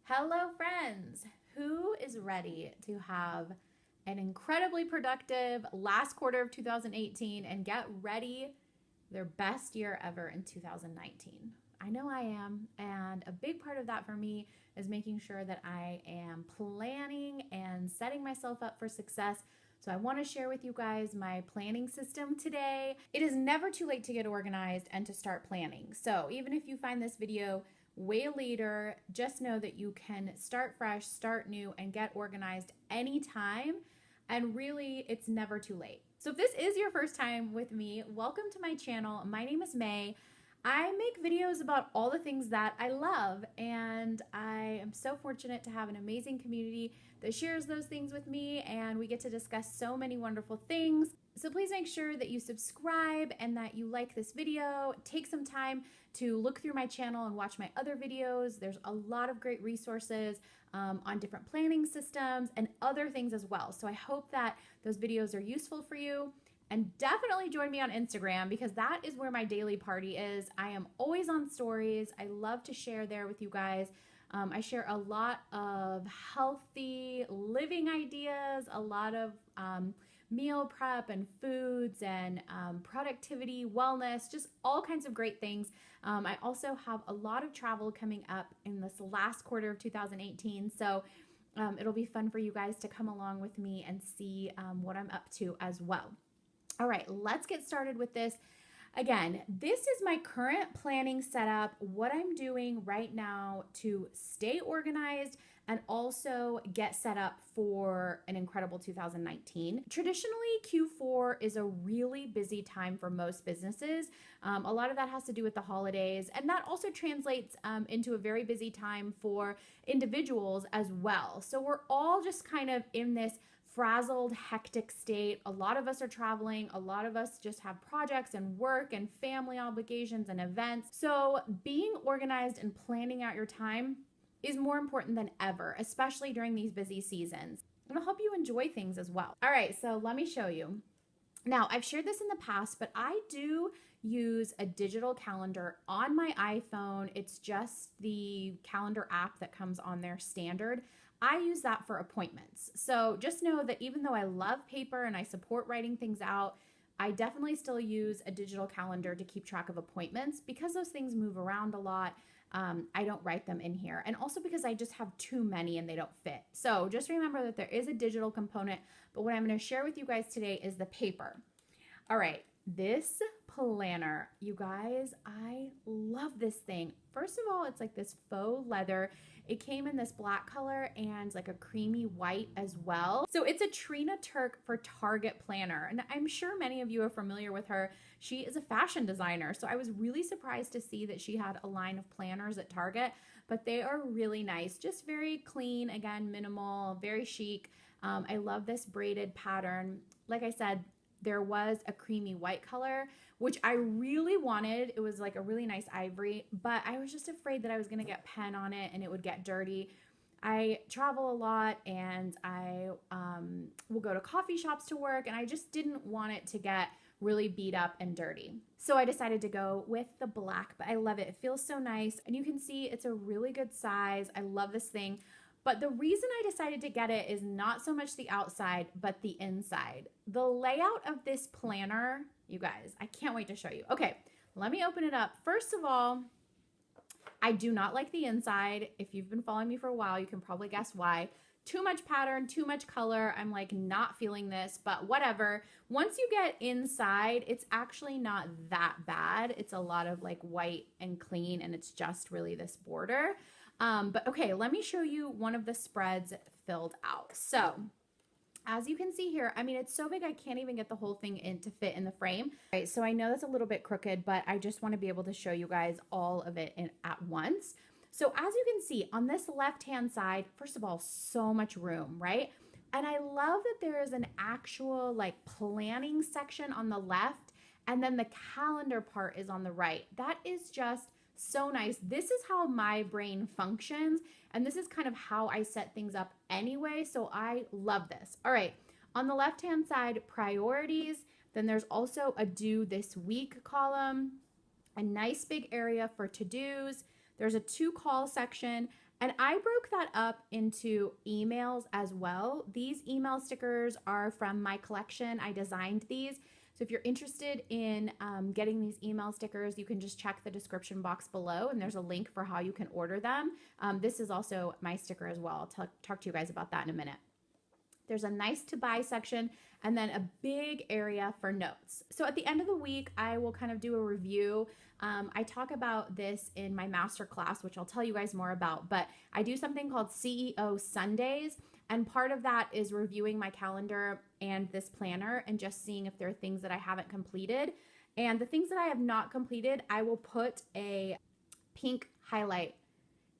Hello, friends. Who is ready to have an incredibly productive last quarter of 2018 and get ready their best year ever in 2019? I know I am, and a big part of that for me is making sure that I am planning and setting myself up for success. So I want to share with you guys my planning system today. It is never too late to get organized and to start planning. So even if you find this video way later, just know that you can start fresh, start new, and get organized anytime. And really, it's never too late. So if this is your first time with me, welcome to my channel. My name is May. I make videos about all the things that I love, and I am so fortunate to have an amazing community that shares those things with me, and we get to discuss so many wonderful things. So please make sure that you subscribe and that you like this video. Take some time to look through my channel and watch my other videos. There's a lot of great resources on different planning systems and other things as well. So I hope that those videos are useful for you. And definitely join me on Instagram because that is where my daily party is. I am always on stories. I love to share there with you guys. I share a lot of healthy living ideas, a lot of meal prep and foods and productivity, wellness, just all kinds of great things. I also have a lot of travel coming up in this last quarter of 2018. So it'll be fun for you guys to come along with me and see what I'm up to as well. All right, let's get started with this. Again, this is my current planning setup, what I'm doing right now to stay organized and also get set up for an incredible 2019. Traditionally, Q4 is a really busy time for most businesses. A lot of that has to do with the holidays, and that also translates into a very busy time for individuals as well. So we're all just kind of in this frazzled, hectic state. A lot of us are traveling. A lot of us just have projects and work and family obligations and events. So being organized and planning out your time is more important than ever, especially during these busy seasons. It'll help you enjoy things as well. All right, so let me show you. Now, I've shared this in the past, but I do use a digital calendar on my iPhone. It's just the calendar app that comes on there standard. I use that for appointments. So just know that even though I love paper and I support writing things out, I definitely still use a digital calendar to keep track of appointments because those things move around a lot. I don't write them in here. And also because I just have too many and they don't fit. So just remember that there is a digital component, but what I'm going to share with you guys today is the paper. All right, this planner, you guys, I love this thing. First of all, it's like this faux leather. It came in this black color and like a creamy white as well. So it's a Trina Turk for Target planner. And I'm sure many of you are familiar with her. She is a fashion designer. So I was really surprised to see that she had a line of planners at Target, but they are really nice. Just very clean, again, minimal, very chic. I love this braided pattern. Like I said, there was a creamy white color, which I really wanted. It was like a really nice ivory, but I was just afraid that I was going to get pen on it and it would get dirty. I travel a lot and I will go to coffee shops to work, and I just didn't want it to get really beat up and dirty. So I decided to go with the black, but I love it. It feels so nice, and you can see it's a really good size. I love this thing. But the reason I decided to get it is not so much the outside, but the inside. The layout of this planner, you guys, I can't wait to show you. Okay, let me open it up. First of all, I do not like the inside. If you've been following me for a while, you can probably guess why. Too much pattern, too much color. I'm like not feeling this, but whatever. Once you get inside, it's actually not that bad. It's a lot of like white and clean, and it's just really this border. But okay, let me show you one of the spreads filled out. So as you can see here, I mean, it's so big I can't even get the whole thing in to fit in the frame. All right, so I know that's a little bit crooked, but I just want to be able to show you guys all of it at once. So as you can see on this left-hand side, first of all, so much room, right? And I love that there is an actual like planning section on the left, and then the calendar part is on the right. That is just so nice. This is how my brain functions, and this is kind of how I set things up anyway, so I love this. All right, on the left-hand side, priorities, then there's also a due this week column, a nice big area for to-dos. There's a to call section, And I broke that up into emails as well. These email stickers are from my collection. I designed these. So if you're interested in getting these email stickers, you can just check the description box below and there's a link for how you can order them. This is also my sticker as well. I'll talk to you guys about that in a minute. There's a nice to buy section and then a big area for notes. So at the end of the week, I will kind of do a review. I talk about this in my masterclass, which I'll tell you guys more about, but I do something called CEO Sundays. And part of that is reviewing my calendar and this planner and just seeing if there are things that I haven't completed. And the things that I have not completed, I will put a pink highlight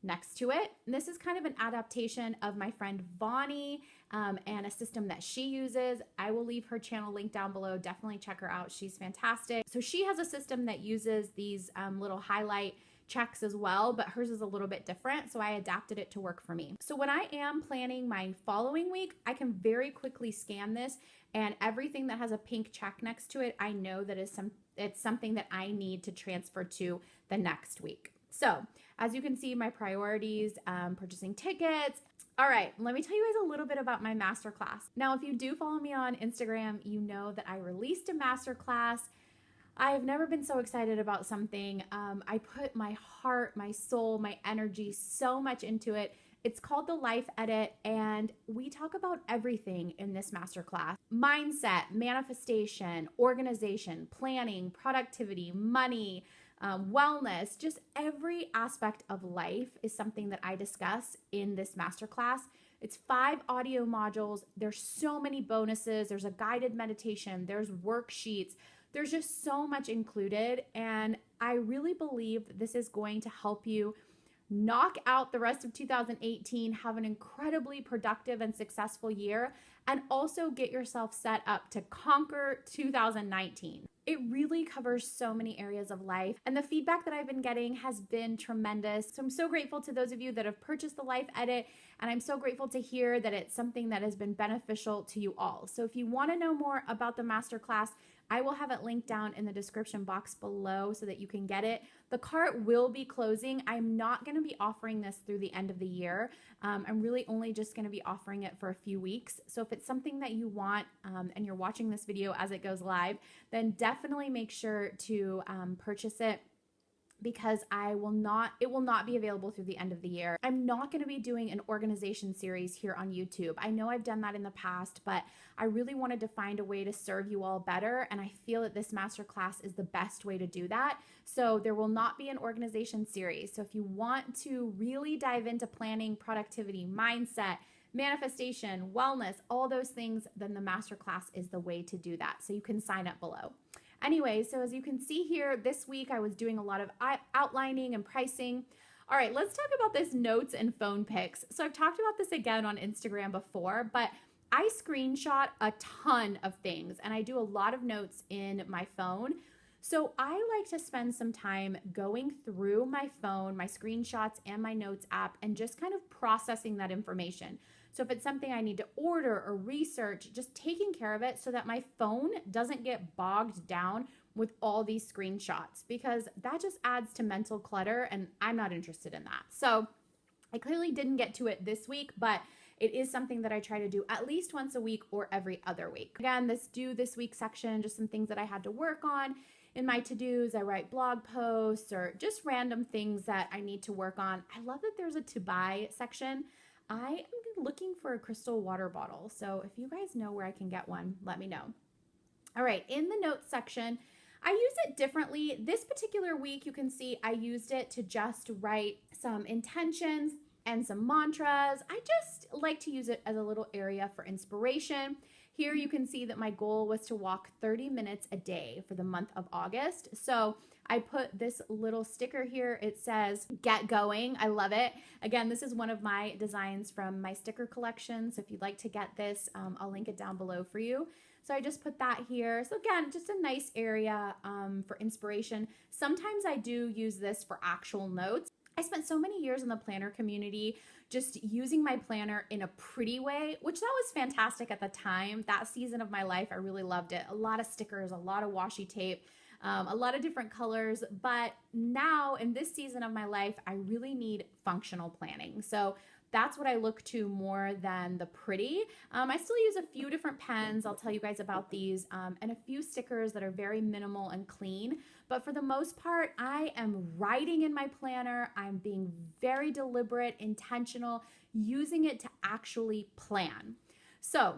next to it. And this is kind of an adaptation of my friend Bonnie and a system that she uses. I will leave her channel link down below. Definitely check her out. She's fantastic. So she has a system that uses these little highlight checks as well, but hers is a little bit different. So I adapted it to work for me. So when I am planning my following week, I can very quickly scan this and everything that has a pink check next to it, I know that it's something that I need to transfer to the next week. So as you can see, my priorities, purchasing tickets. All right, let me tell you guys a little bit about my masterclass. Now, if you do follow me on Instagram, you know that I released a masterclass. I have never been so excited about something. I put my heart, my soul, my energy so much into it. It's called The Life Edit, and we talk about everything in this masterclass. Mindset, manifestation, organization, planning, productivity, money, wellness, just every aspect of life is something that I discuss in this masterclass. It's 5 audio modules. There's so many bonuses. There's a guided meditation. There's worksheets. There's just so much included. And I really believe that this is going to help you knock out the rest of 2018, have an incredibly productive and successful year, and also get yourself set up to conquer 2019. It really covers so many areas of life, and the feedback that I've been getting has been tremendous. So I'm so grateful to those of you that have purchased the Life Edit, and I'm so grateful to hear that it's something that has been beneficial to you all. So if you want to know more about the masterclass, I will have it linked down in the description box below so that you can get it. The cart will be closing. I'm not going to be offering this through the end of the year. I'm really only just going to be offering it for a few weeks. So if it's something that you want and you're watching this video as it goes live, then definitely make sure to purchase it, because it will not be available through the end of the year. I'm not going to be doing an organization series here on YouTube. I know I've done that in the past, but I really wanted to find a way to serve you all better, and I feel that this masterclass is the best way to do that. So there will not be an organization series. So if you want to really dive into planning, productivity, mindset, manifestation, wellness, all those things, then the masterclass is the way to do that. So you can sign up below. Anyway, so as you can see here, this week I was doing a lot of outlining and pricing. All right, let's talk about this notes and phone pics. So I've talked about this again on Instagram before, but I screenshot a ton of things and I do a lot of notes in my phone. So I like to spend some time going through my phone, my screenshots, and my notes app and just kind of processing that information. So if it's something I need to order or research, just taking care of it so that my phone doesn't get bogged down with all these screenshots, because that just adds to mental clutter and I'm not interested in that. So I clearly didn't get to it this week, but it is something that I try to do at least once a week or every other week. Again, this due this week section, just some things that I had to work on. In my to-dos, I write blog posts or just random things that I need to work on. I love that there's a to buy section. I am looking for a crystal water bottle. So if you guys know where I can get one, let me know. All right, in the notes section, I use it differently. This particular week, you can see I used it to just write some intentions and some mantras. I just like to use it as a little area for inspiration. Here you can see that my goal was to walk 30 minutes a day for the month of August. So I put this little sticker here. It says, get going. I love it. Again, this is one of my designs from my sticker collection. So if you'd like to get this, I'll link it down below for you. So I just put that here. So again, just a nice area for inspiration. Sometimes I do use this for actual notes. I spent so many years in the planner community just using my planner in a pretty way, which that was fantastic at the time. That season of my life, I really loved it. A lot of stickers, a lot of washi tape. a lot of different colors. But now in this season of my life, I really need functional planning. So that's what I look to more than the pretty. I still use a few different pens. I'll tell you guys about these, and a few stickers that are very minimal and clean. But for the most part, I am writing in my planner. I'm being very deliberate, intentional, using it to actually plan. So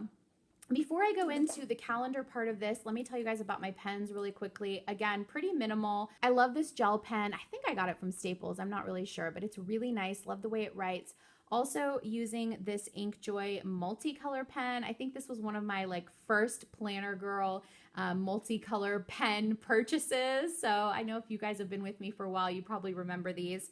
before I go into the calendar part of this, let me tell you guys about my pens really quickly. Again, pretty minimal. I love this gel pen. I think I got it from Staples. I'm not really sure, but it's really nice. Love the way it writes. Also using this InkJoy multicolor pen. I think this was one of my first Planner Girl multicolor pen purchases. So I know if you guys have been with me for a while, you probably remember these.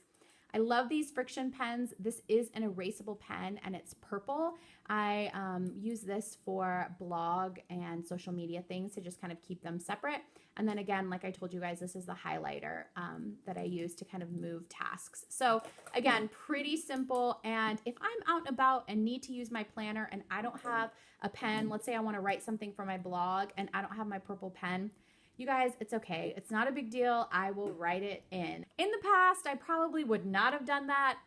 I love these friction pens. This is an erasable pen and it's purple. I use this for blog and social media things to just kind of keep them separate. And then again, like I told you guys, this is the highlighter that I use to kind of move tasks. So again, pretty simple. And if I'm out and about and need to use my planner and I don't have a pen, let's say I want to write something for my blog and I don't have my purple pen, you guys, it's okay. It's not a big deal. I will write it in. In the past, I probably would not have done that,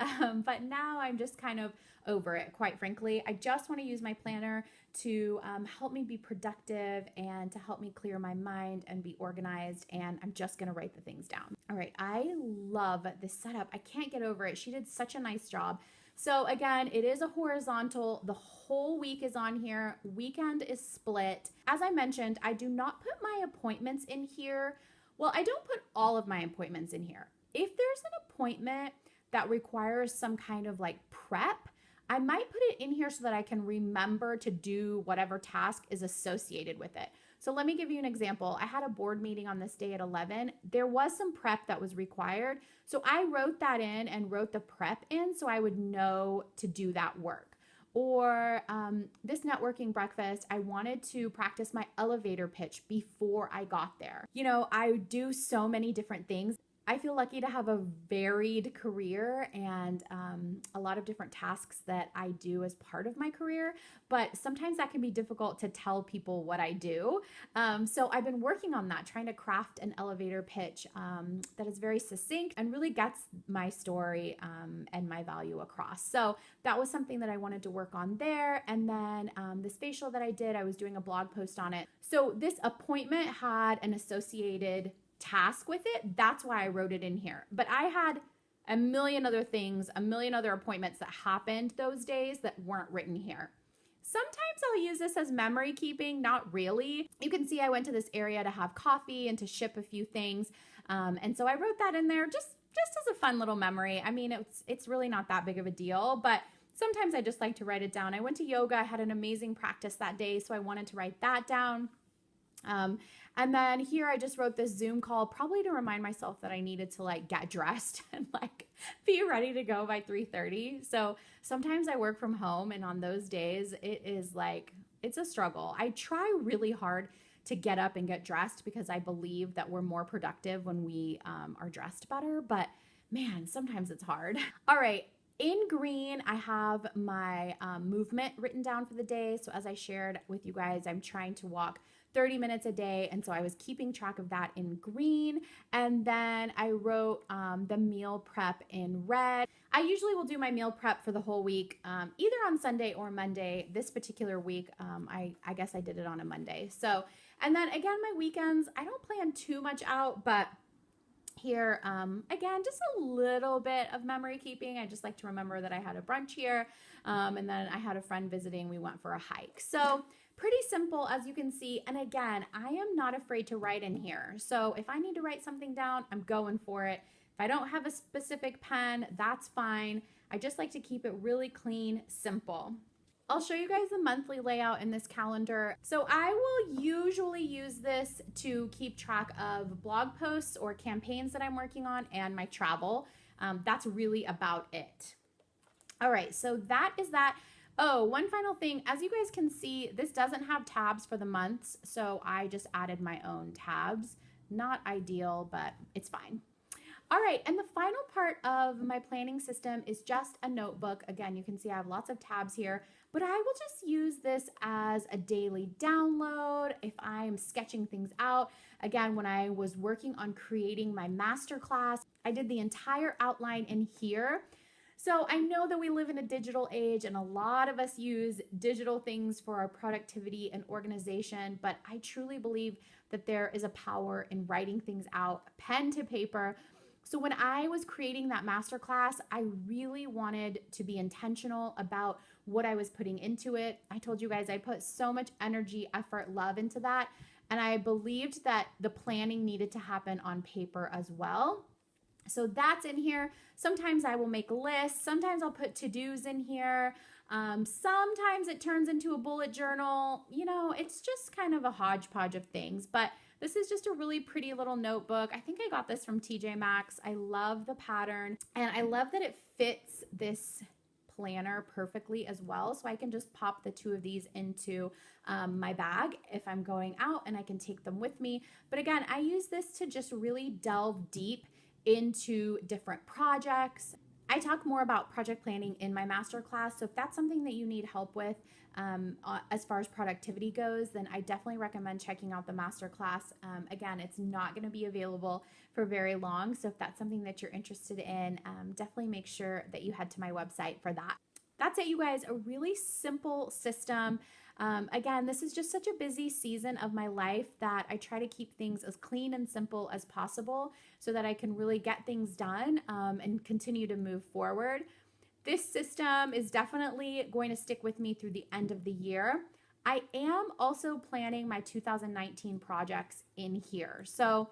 but now I'm just kind of over it, quite frankly. I just want to use my planner to help me be productive and to help me clear my mind and be organized, and I'm just going to write the things down. All right, I love this setup. I can't get over it. She did such a nice job. So again, it is a horizontal. The whole week is on here. Weekend is split. As I mentioned, I do not put my appointments in here. Well, I don't put all of my appointments in here. If there's an appointment that requires some kind of prep, I might put it in here so that I can remember to do whatever task is associated with it. So let me give you an example. I had a board meeting on this day at 11. There was some prep that was required. So I wrote that in and wrote the prep in so I would know to do that work. Or this networking breakfast, I wanted to practice my elevator pitch before I got there. You know, I do so many different things. I feel lucky to have a varied career and a lot of different tasks that I do as part of my career, but sometimes that can be difficult to tell people what I do. So I've been working on that, trying to craft an elevator pitch that is very succinct and really gets my story and my value across. So that was something that I wanted to work on there. And then this facial that I did, I was doing a blog post on it. So this appointment had an associated task with it. That's why I wrote it in here. But I had a million other things, a million other appointments that happened those days that weren't written here. Sometimes I'll use this as memory keeping, not really. You can see I went to this area to have coffee and to ship a few things. And so I wrote that in there just as a fun little memory. I mean, it's really not that big of a deal, but sometimes I just like to write it down. I went to yoga. I had an amazing practice that day, so I wanted to write that down. And then here I just wrote this Zoom call probably to remind myself that I needed to get dressed and be ready to go by 3:30. So sometimes I work from home and on those days it is it's a struggle. I try really hard to get up and get dressed because I believe that we're more productive when we are dressed better, but man, sometimes it's hard. All right. In green, I have my movement written down for the day. So as I shared with you guys, I'm trying to walk 30 minutes a day. And so I was keeping track of that in green. And then I wrote the meal prep in red. I usually will do my meal prep for the whole week, either on Sunday or Monday. This particular week, I guess I did it on a Monday. So, and then again, my weekends, I don't plan too much out, but here, again, just a little bit of memory keeping. I just like to remember that I had a brunch here, and then I had a friend visiting. We went for a hike. So pretty simple, as you can see. And again, I am not afraid to write in here. So if I need to write something down, I'm going for it. If I don't have a specific pen, that's fine. I just like to keep it really clean, simple. I'll show you guys the monthly layout in this calendar. So I will usually use this to keep track of blog posts or campaigns that I'm working on and my travel. That's really about it. All right, so that is that. Oh, one final thing. As you guys can see, this doesn't have tabs for the months, so I just added my own tabs. Not ideal, but it's fine. All right, and the final part of my planning system is just a notebook. Again, you can see I have lots of tabs here, but I will just use this as a daily download if I'm sketching things out. Again, when I was working on creating my masterclass, I did the entire outline in here. So I know that we live in a digital age and a lot of us use digital things for our productivity and organization, but I truly believe that there is a power in writing things out, pen to paper. So when I was creating that masterclass, I really wanted to be intentional about what I was putting into it. I told you guys I put so much energy, effort, love into that, and I believed that the planning needed to happen on paper as well. So that's in here. Sometimes I will make lists. Sometimes I'll put to-dos in here. Sometimes it turns into a bullet journal. You know, it's just kind of a hodgepodge of things. But this is just a really pretty little notebook. I think I got this from TJ Maxx. I love the pattern. And I love that it fits this planner perfectly as well. So I can just pop the two of these into my bag if I'm going out, and I can take them with me. But again, I use this to just really delve deep into different projects. I talk more about project planning in my masterclass, so if that's something that you need help with as far as productivity goes, then I definitely recommend checking out the masterclass. Again, it's not going to be available for very long, so if that's something that you're interested in, definitely make sure that you head to my website for that. That's it, you guys. A really simple system. Again, this is just such a busy season of my life that I try to keep things as clean and simple as possible so that I can really get things done and continue to move forward. This system is definitely going to stick with me through the end of the year. I am also planning my 2019 projects in here. So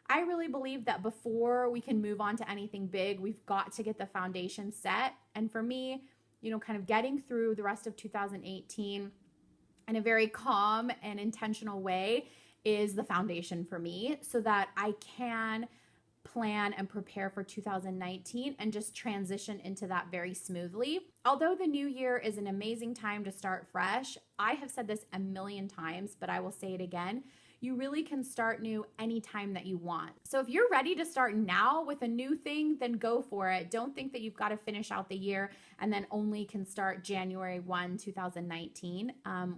I really believe that before we can move on to anything big, we've got to get the foundation set. And for me, you know, kind of getting through the rest of 2018 in a very calm and intentional way is the foundation for me so that I can plan and prepare for 2019 and just transition into that very smoothly. Although the new year is an amazing time to start fresh, I have said this a million times, but I will say it again. You really can start new anytime that you want. So if you're ready to start now with a new thing, then go for it. Don't think that you've got to finish out the year and then only can start January 1, 2019.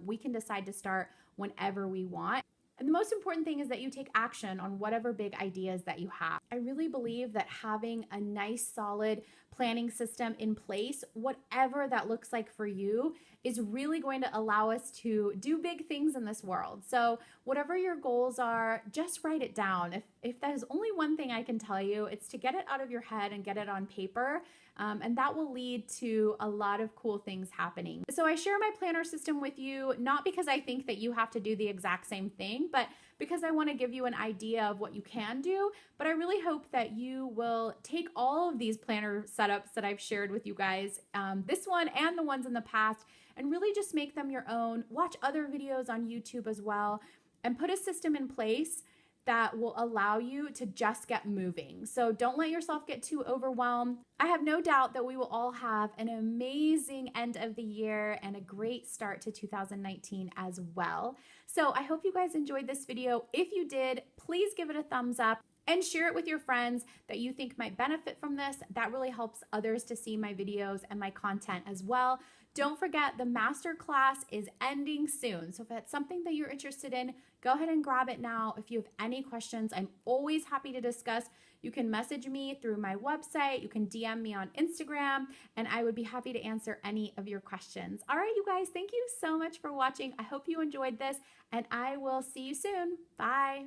We can decide to start whenever we want. And the most important thing is that you take action on whatever big ideas that you have. I really believe that having a nice, solid planning system in place, whatever that looks like for you, is really going to allow us to do big things in this world. So whatever your goals are, just write it down. If there's only one thing I can tell you, it's to get it out of your head and get it on paper. And that will lead to a lot of cool things happening. So I share my planner system with you, not because I think that you have to do the exact same thing, but because I want to give you an idea of what you can do. But I really hope that you will take all of these planner setups that I've shared with you guys, this one and the ones in the past, and really just make them your own. Watch other videos on YouTube as well, and put a system in place that will allow you to just get moving. So don't let yourself get too overwhelmed. I have no doubt that we will all have an amazing end of the year and a great start to 2019 as well. So I hope you guys enjoyed this video. If you did, please give it a thumbs up and share it with your friends that you think might benefit from this. That really helps others to see my videos and my content as well. Don't forget, the masterclass is ending soon. So if it's something that you're interested in, go ahead and grab it now. If you have any questions, I'm always happy to discuss. You can message me through my website. You can DM me on Instagram, and I would be happy to answer any of your questions. All right, you guys, thank you so much for watching. I hope you enjoyed this, and I will see you soon. Bye.